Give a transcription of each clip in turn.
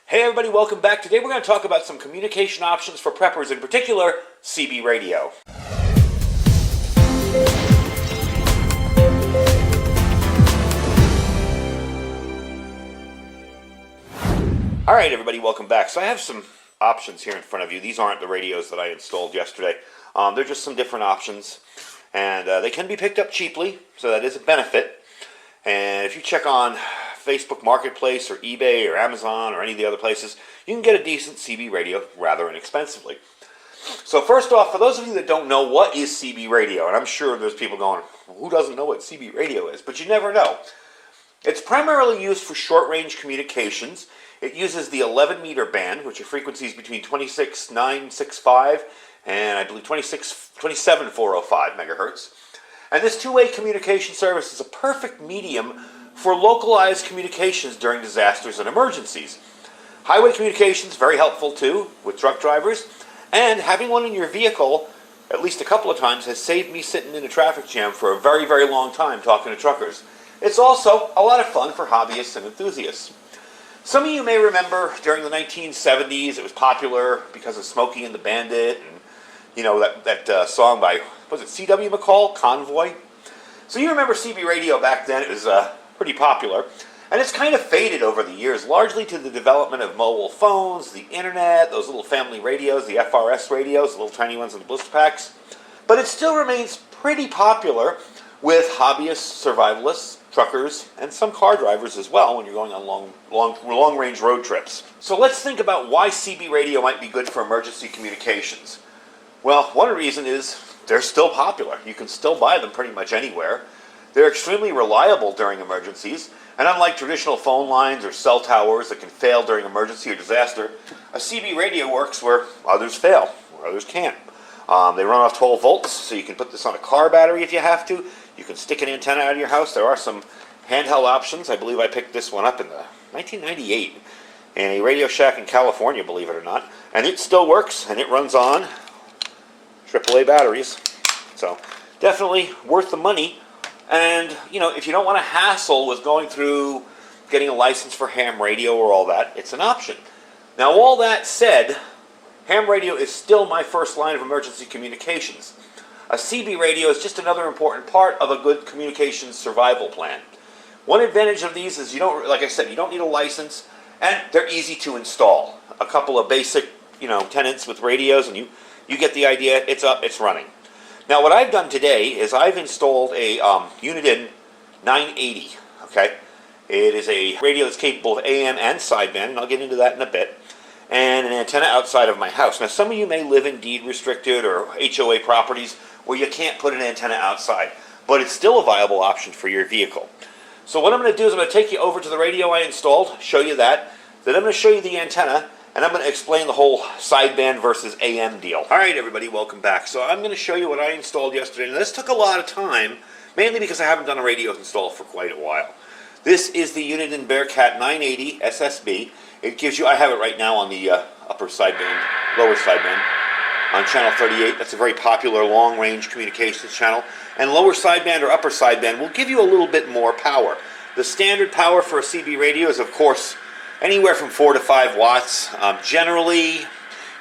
Hey everybody, welcome back. Today we're going to talk about some communication options for preppers, in particular, CB radio. Alright everybody, welcome back. So I have some options here in front of you. These aren't the radios that I installed yesterday. They're just some different options. And they can be picked up cheaply, so that is a benefit. And if you check on Facebook Marketplace or eBay or Amazon or any of the other places, you can get a decent CB radio rather inexpensively. So first off, for those of you that don't know, what is CB radio? And I'm sure there's people going, who doesn't know what CB radio is? But you never know. It's primarily used for short-range communications. It uses the 11-meter band, which are frequencies between 26,965 and I believe 27,405 megahertz. And this two-way communication service is a perfect medium for localized communications during disasters and emergencies. Highway communications, very helpful too, with truck drivers. And having one in your vehicle, at least a couple of times, has saved me sitting in a traffic jam for a very, very long time talking to truckers. It's also a lot of fun for hobbyists and enthusiasts. Some of you may remember during the 1970s, it was popular because of Smokey and the Bandit, and you know, that song by, was it C.W. McCall, Convoy? So you remember CB radio back then. It was pretty popular. And it's kind of faded over the years, largely to the development of mobile phones, the internet, those little family radios, the FRS radios, the little tiny ones in the blister packs. But it still remains pretty popular with hobbyists, survivalists, truckers, and some car drivers as well when you're going on long-range road trips. So let's think about why CB radio might be good for emergency communications. Well, one reason is they're still popular. You can still buy them pretty much anywhere. They're extremely reliable during emergencies, and unlike traditional phone lines or cell towers that can fail during emergency or disaster, a CB radio works where others fail, where others can't. They run off 12 volts, so you can put this on a car battery if you have to. You can stick an antenna out of your house. There are some handheld options. I believe I picked this one up in 1998 in a Radio Shack in California, believe it or not. And it still works, and it runs on AAA batteries. So definitely worth the money. And, you know, if you don't want to hassle with going through getting a license for ham radio or all that, it's an option. Now, all that said, ham radio is still my first line of emergency communications. A CB radio is just another important part of a good communications survival plan. One advantage of these is you don't, like I said, you don't need a license, and they're easy to install. A couple of basic, tenets with radios, and you get the idea. It's up, it's running. Now, what I've done today is I've installed a Uniden 980, okay? It is a radio that's capable of AM and sideband, and I'll get into that in a bit, and an antenna outside of my house. Now, some of you may live in deed-restricted or HOA properties where you can't put an antenna outside, but it's still a viable option for your vehicle. So what I'm going to do is I'm going to take you over to the radio I installed, show you that, then I'm going to show you the antenna, and I'm going to explain the whole sideband versus AM deal. Alright everybody, welcome back. So I'm going to show you what I installed yesterday, and this took a lot of time, mainly because I haven't done a radio install for quite a while. This is the Uniden Bearcat 980 SSB. It gives you, I have it right now on the upper sideband, lower sideband, on channel 38. That's a very popular long-range communications channel. And lower sideband or upper sideband will give you a little bit more power. The standard power for a CB radio is, of course, anywhere from 4 to 5 watts. Generally,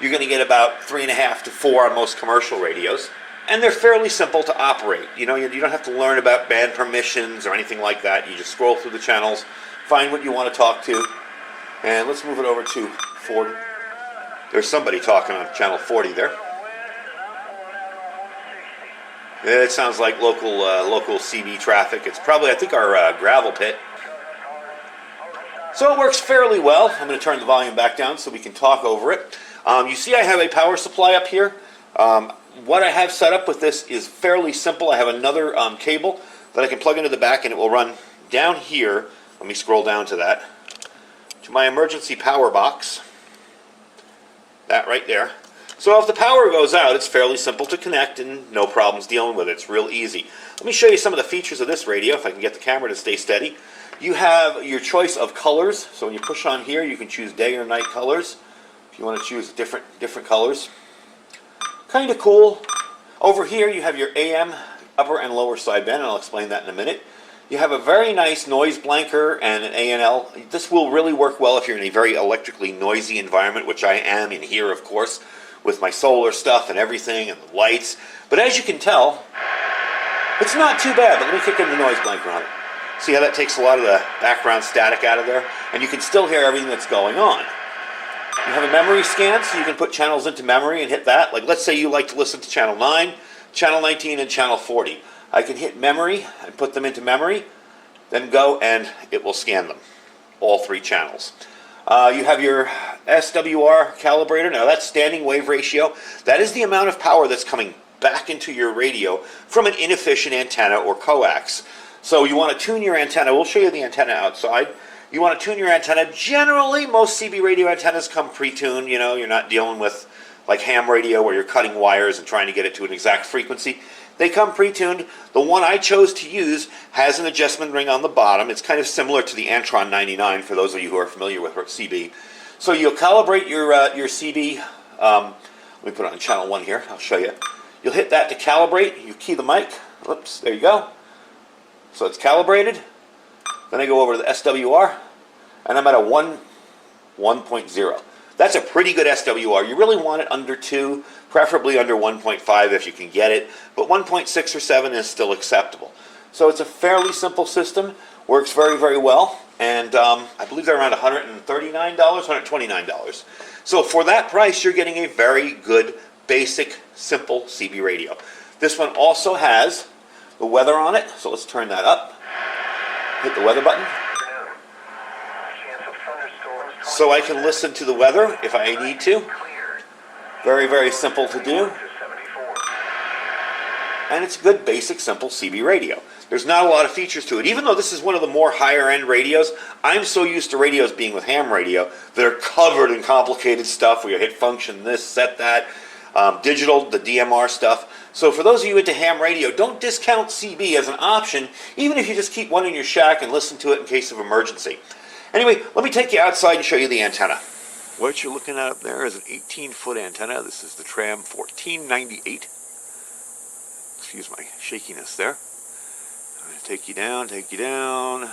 you're going to get about 3.5 to 4 on most commercial radios. And they're fairly simple to operate. You don't have to learn about band permissions or anything like that. You just scroll through the channels, find what you want to talk to. And let's move it over to 40. There's somebody talking on channel 40 there. It sounds like local CB traffic. It's probably, I think, our gravel pit. So it works fairly well. I'm going to turn the volume back down so we can talk over it. You see I have a power supply up here. What I have set up with this is fairly simple. I have another cable that I can plug into the back, and it will run down here. Let me scroll down to that. To my emergency power box. That right there. So if the power goes out, it's fairly simple to connect and no problems dealing with it. It's real easy. Let me show you some of the features of this radio, if I can get the camera to stay steady. You have your choice of colors. So when you push on here, you can choose day or night colors. If you want to choose different colors. Kind of cool. Over here, you have your AM upper and lower sideband, and I'll explain that in a minute. You have a very nice noise blanker and an A&L. This will really work well if you're in a very electrically noisy environment, which I am in here, of course, with my solar stuff and everything and the lights. But as you can tell, it's not too bad. But let me kick in the noise blanker on it. See how that takes a lot of the background static out of there? And you can still hear everything that's going on. You have a memory scan, so you can put channels into memory and hit that. Like, let's say you like to listen to channel 9, channel 19, and channel 40. I can hit memory and put them into memory, then go and it will scan them, all 3 channels. You have your SWR calibrator. Now that's standing wave ratio. That is the amount of power that's coming back into your radio from an inefficient antenna or coax. So you want to tune your antenna. We'll show you the antenna outside. You want to tune your antenna. Generally, most CB radio antennas come pre-tuned. You know, you're not dealing with like ham radio where you're cutting wires and trying to get it to an exact frequency. They come pre-tuned. The one I chose to use has an adjustment ring on the bottom. It's kind of similar to the Antron 99 for those of you who are familiar with CB. So you'll calibrate your CB. Let me put it on channel 1 here. I'll show you. You'll hit that to calibrate. You key the mic. Oops, there you go. So it's calibrated. Then I go over to the SWR, and I'm at a 1.0. That's a pretty good SWR. You really want it under 2, preferably under 1.5 if you can get it, but 1.6 or 7 is still acceptable. So it's a fairly simple system, works very, very well, and I believe they're around $139, $129. So for that price, you're getting a very good, basic, simple CB radio. This one also has the weather on it, so let's turn that up. Hit the weather button. So I can listen to the weather if I need to. Very, very simple to do. And it's a good, basic, simple CB radio. There's not a lot of features to it. Even though this is one of the more higher-end radios, I'm so used to radios being with ham radio that are covered in complicated stuff where you hit function this, set that, digital, the DMR stuff. So for those of you into ham radio, don't discount CB as an option, even if you just keep one in your shack and listen to it in case of emergency. Anyway, let me take you outside and show you the antenna. What you're looking at up there is an 18-foot antenna. This is the Tram 1498. Excuse my shakiness there. I'm going to take you down, take you down.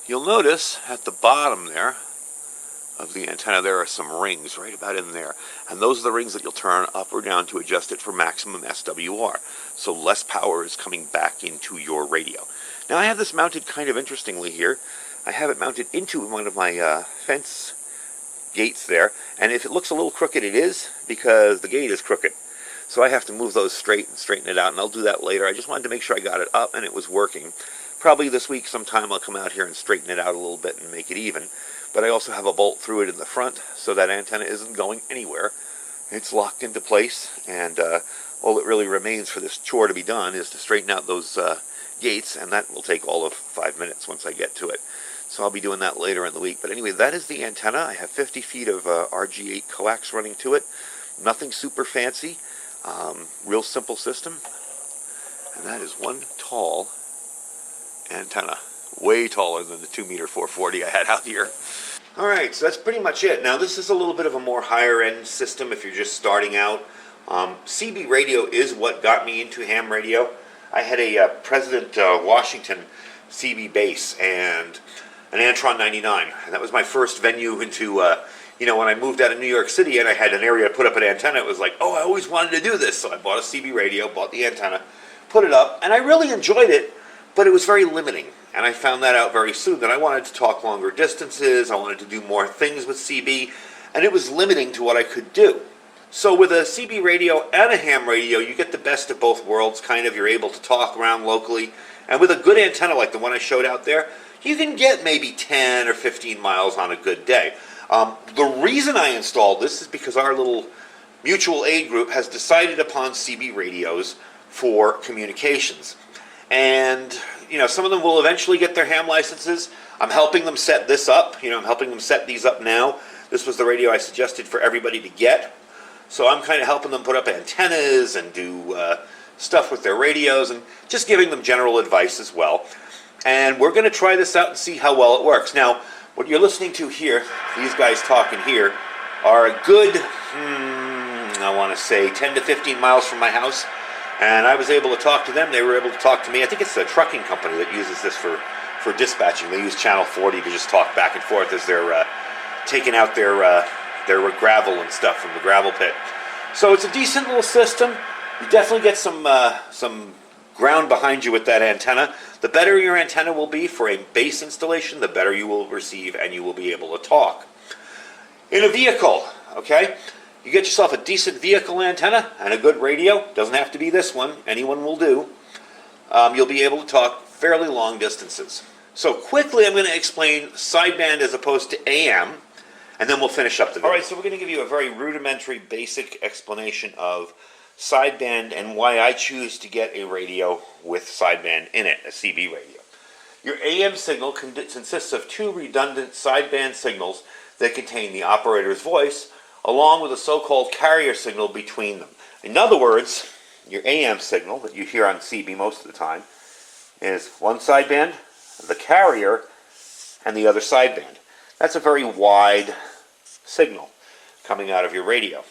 You'll notice at the bottom there of the antenna there are some rings right about in there. And those are the rings that you'll turn up or down to adjust it for maximum SWR. So less power is coming back into your radio. Now I have this mounted kind of interestingly here. I have it mounted into one of my fence gates there, and if it looks a little crooked, it is because the gate is crooked. So I have to move those straight and straighten it out, and I'll do that later. I just wanted to make sure I got it up and it was working. Probably this week sometime I'll come out here and straighten it out a little bit and make it even. But I also have a bolt through it in the front, so that antenna isn't going anywhere. It's locked into place, and all that really remains for this chore to be done is to straighten out those gates, and that will take all of 5 minutes once I get to it. So I'll be doing that later in the week. But anyway, that is the antenna. I have 50 feet of RG8 coax running to it. Nothing super fancy. Real simple system. And that is one tall antenna. Way taller than the 2-meter 440 I had out here. Alright, so that's pretty much it. Now this is a little bit of a more higher end system if you're just starting out. CB radio is what got me into ham radio. I had a President Washington CB base and an Antron 99, and that was my first venue into, when I moved out of New York City and I had an area to put up an antenna, it was like, oh, I always wanted to do this, so I bought a CB radio, bought the antenna, put it up, and I really enjoyed it, but it was very limiting, and I found that out very soon, that I wanted to talk longer distances, I wanted to do more things with CB, and it was limiting to what I could do. So with a CB radio and a ham radio, you get the best of both worlds, kind of. You're able to talk around locally, and with a good antenna like the one I showed out there, you can get maybe 10 or 15 miles on a good day. The reason I installed this is because our little mutual aid group has decided upon CB radios for communications. And, some of them will eventually get their ham licenses. I'm helping them set this up. I'm helping them set these up now. This was the radio I suggested for everybody to get. So I'm kind of helping them put up antennas and do stuff with their radios and just giving them general advice as well. And we're going to try this out and see how well it works. Now, what you're listening to here, these guys talking here, are a good, I want to say 10 to 15 miles from my house. And I was able to talk to them. They were able to talk to me. I think it's a trucking company that uses this for dispatching. They use channel 40 to just talk back and forth as they're taking out their gravel and stuff from the gravel pit. So it's a decent little system. You definitely get some ground behind you with that antenna. The better your antenna will be for a base installation, the better you will receive and you will be able to talk. In a vehicle, okay, you get yourself a decent vehicle antenna and a good radio. Doesn't have to be this one. Anyone will do. You'll be able to talk fairly long distances. So quickly I'm going to explain sideband as opposed to AM, and then we'll finish up the video. All right, so we're going to give you a very rudimentary, basic explanation of sideband and why I choose to get a radio with sideband in it, a CB radio. Your AM signal consists of two redundant sideband signals that contain the operator's voice, along with a so-called carrier signal between them. In other words, your AM signal that you hear on CB most of the time is one sideband, the carrier, and the other sideband. That's a very wide signal coming out of your radio.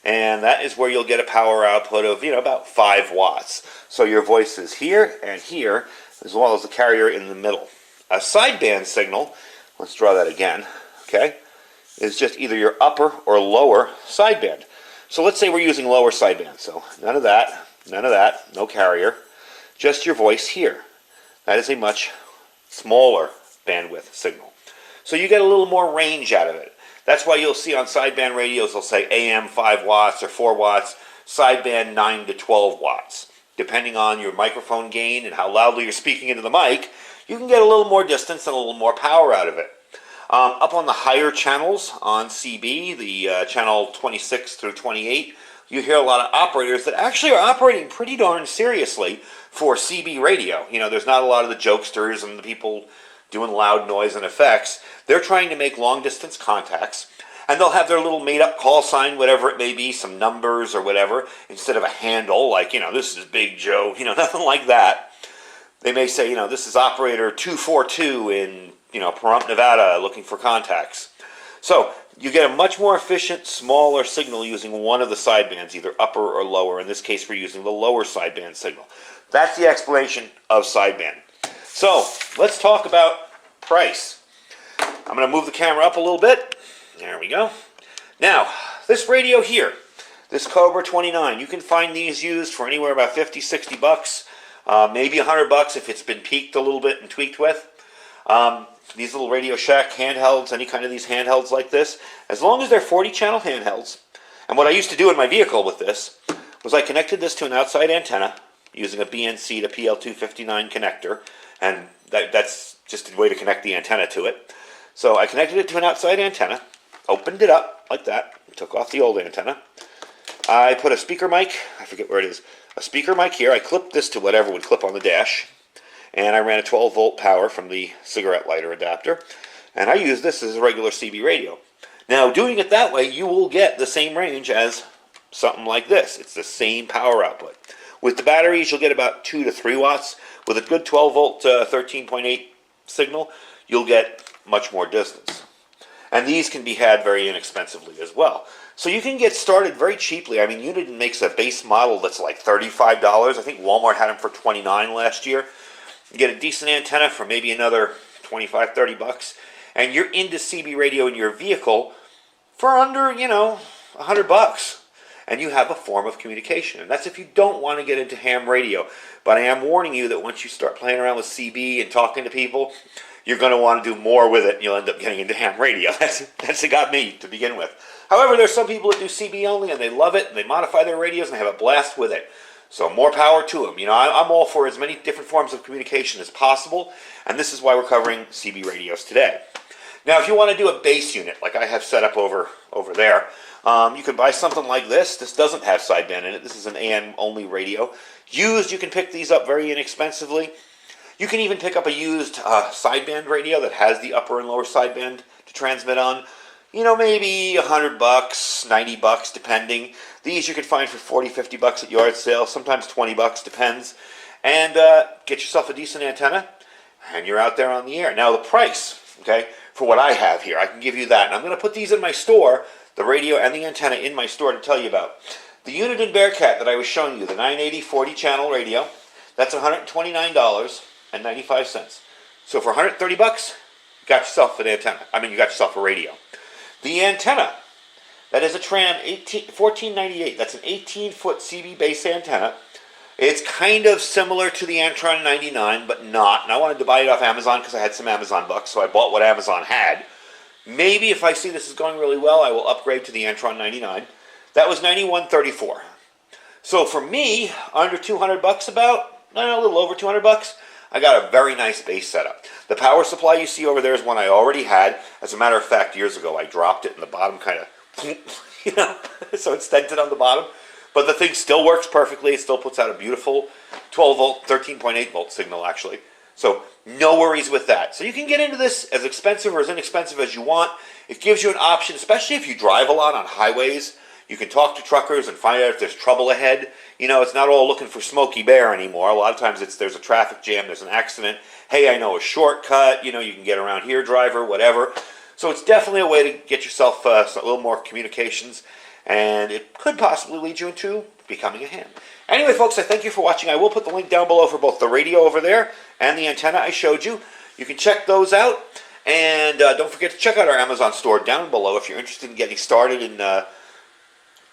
And that is where you'll get a power output of, about 5 watts. So your voice is here and here, as well as the carrier in the middle. A sideband signal, let's draw that again, okay, is just either your upper or lower sideband. So let's say we're using lower sideband. So none of that, no carrier, just your voice here. That is a much smaller bandwidth signal. So you get a little more range out of it. That's why you'll see on sideband radios, they'll say AM 5 watts or 4 watts, sideband 9 to 12 watts. Depending on your microphone gain and how loudly you're speaking into the mic, you can get a little more distance and a little more power out of it. Up on the higher channels on CB, the channel 26 through 28, you hear a lot of operators that actually are operating pretty darn seriously for CB radio. There's not a lot of the jokesters and the people doing loud noise and effects. They're trying to make long-distance contacts, and they'll have their little made-up call sign, whatever it may be, some numbers or whatever, instead of a handle like, this is Big Joe, nothing like that. They may say, this is operator 242 in, Pahrump, Nevada, looking for contacts. So you get a much more efficient, smaller signal using one of the sidebands, either upper or lower. In this case, we're using the lower sideband signal. That's the explanation of sideband. So let's talk about price. I'm going to move the camera up a little bit. There we go. Now, this radio here, this Cobra 29, you can find these used for anywhere about 50, 60 bucks, maybe 100 bucks if it's been peaked a little bit and tweaked with. These little Radio Shack handhelds, any kind of these handhelds like this, as long as they're 40-channel handhelds. And what I used to do in my vehicle with this was I connected this to an outside antenna using a BNC to PL259 connector, and that's just a way to connect the antenna to it. So I connected it to an outside antenna, opened it up like that, took off the old antenna. I put a speaker mic, I forget where it is, a speaker mic here. I clipped this to whatever would clip on the dash, and I ran a 12-volt power from the cigarette lighter adapter, and I used this as a regular CB radio. Now, doing it that way, you will get the same range as something like this. It's the same power output. With the batteries, you'll get about 2 to 3 watts. With a good 12-volt 13.8 signal, you'll get much more distance. And these can be had very inexpensively as well. So you can get started very cheaply. I mean, Uniden makes a base model that's like $35. I think Walmart had them for $29 last year. You get a decent antenna for maybe another 25, 30 bucks. And you're into CB radio in your vehicle for under, 100 bucks. And you have a form of communication. And that's if you don't want to get into ham radio. But I am warning you that once you start playing around with CB and talking to people, you're going to want to do more with it, and you'll end up getting into ham radio. That's what got me to begin with. However, there's some people that do CB only, and they love it, and they modify their radios, and they have a blast with it. So more power to them. I'm all for as many different forms of communication as possible, and this is why we're covering CB radios today. Now, if you want to do a base unit, like I have set up over there, you can buy something like this. This doesn't have sideband in it. This is an AM-only radio. Used, you can pick these up very inexpensively. You can even pick up a used sideband radio that has the upper and lower sideband to transmit on. Maybe 100 bucks, 90 bucks, depending. These you can find for 40, 50 bucks at yard sale, sometimes 20 bucks, depends. And get yourself a decent antenna, and you're out there on the air. Now the price, okay, for what I have here, I can give you that. And I'm going to put these in my store, the radio and the antenna in my store to tell you about. The unit in Bearcat that I was showing you, the 980 40 channel radio, that's $129.95. So for 130 bucks, you got yourself an antenna. I mean, you got yourself a radio. The antenna, that is a Tram 1498. That's an 18-foot CB base antenna. It's kind of similar to the Antron 99, but not. And I wanted to buy it off Amazon because I had some Amazon bucks, so I bought what Amazon had. Maybe if I see this is going really well, I will upgrade to the Antron 99. That was $91.34. So for me, under 200 bucks about, a little over 200 bucks, I got a very nice base setup. The power supply you see over there is one I already had. As a matter of fact, years ago, I dropped it and the bottom kind of, so it's dented on the bottom. But the thing still works perfectly. It still puts out a beautiful 12 volt, 13.8 volt signal actually. So no worries with that. So you can get into this as expensive or as inexpensive as you want. It gives you an option, especially if you drive a lot on highways. You can talk to truckers and find out if there's trouble ahead. It's not all looking for Smokey Bear anymore. A lot of times there's a traffic jam, there's an accident. Hey, I know a shortcut. You can get around here, driver, whatever. So it's definitely a way to get yourself a little more communications. And it could possibly lead you into becoming a ham. Anyway, folks, I thank you for watching. I will put the link down below for both the radio over there and the antenna I showed you. You can check those out. And don't forget to check out our Amazon store down below if you're interested in getting started in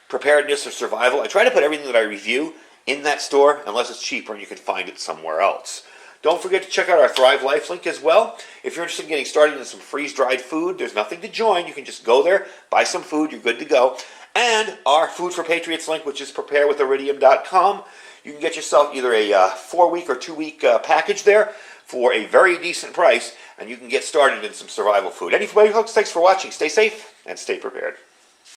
preparedness or survival. I try to put everything that I review in that store unless it's cheaper and you can find it somewhere else. Don't forget to check out our Thrive Life link as well. If you're interested in getting started in some freeze-dried food, there's nothing to join. You can just go there, buy some food, you're good to go. And our Food for Patriots link, which is preparewithiridium.com. You can get yourself either a 4-week or 2-week package there for a very decent price, and you can get started in some survival food. Anyway, folks, thanks for watching. Stay safe and stay prepared.